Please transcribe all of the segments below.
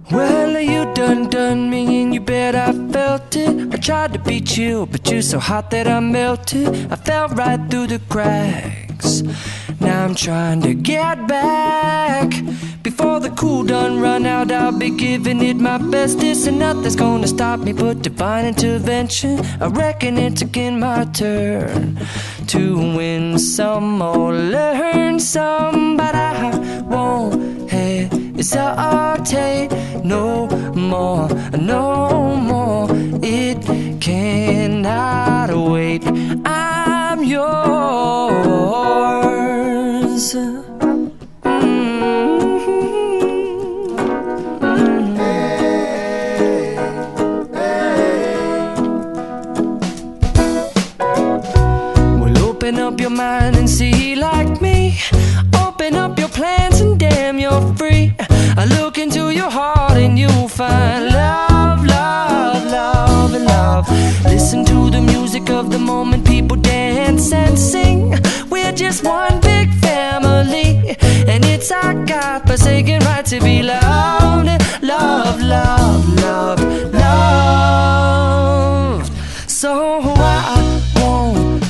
Well, you done me and you bet I felt it. I tried to be chill, but you're so hot that I melted. I fell right through the cracks. Now I'm trying to get back. Before the cool done run out, I'll be giving it my bestest, and nothing's gonna stop me but divine intervention. I reckon it's again my turn to win some or learn some, but I won't hesitate no more, no more. It cannot wait. I'm yours. Open up your mind and see like me. Open up your plans and damn, you're free. I look into your heart and you'll find love, love, love, and love. Listen to the music of the moment, people dance and sing. We're just one big family, and it's our God-forsaken right to be loved. Love, love, love, love. So I won't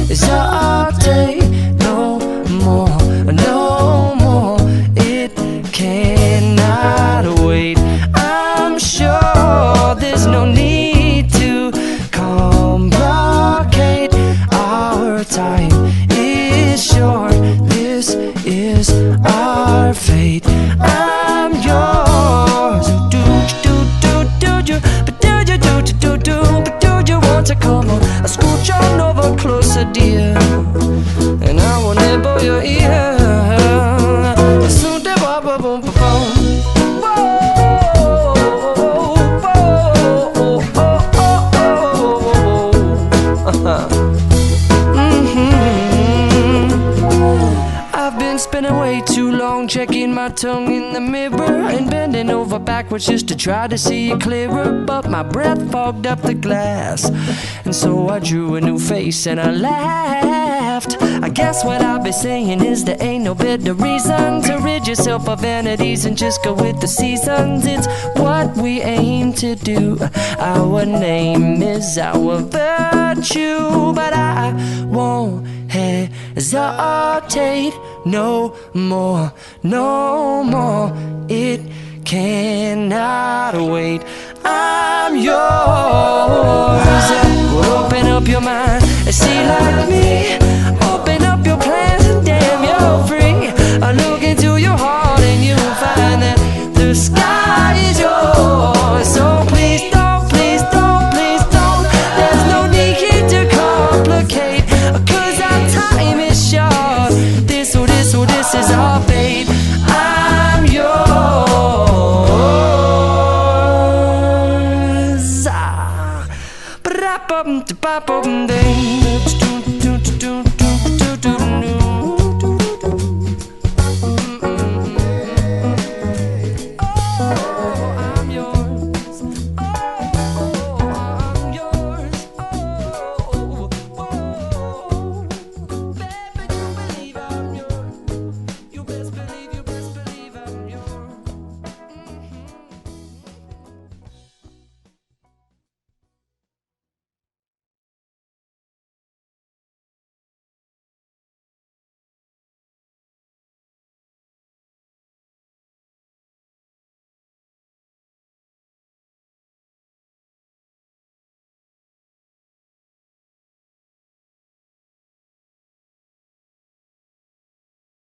hesitate no more, no more. It cannot wait. I'm sure there's no need to complicate. Our time is short. This is our fate. I'm yours. Do you, but do you but do you want to come on? I scooch on over closer, dear, and I will nibble your ear. Soon to boom, boom, boom, boom. I've been spending way too long checking my tongue in the mirror and bending over backwards just to try to see it clearer, but my breath fogged up the glass, and so I drew a new face and I laughed. I guess what I'll be saying is there ain't no better reason to rid yourself of vanities and just go with the seasons. It's what we aim to do. Our name is our virtue, but I won't hesitate no more, no more. It cannot wait. I'm yours. Well, open up your mind and see like me. Open up your plans and damn, you're free. I look into your heart and you'll find that the sky is yours. So please don't, please don't, please don't. There's no need here to complicate, 'cause our time is short. This is our fate. I'm yours. Ba-da-bum-da-ba-bum-ding.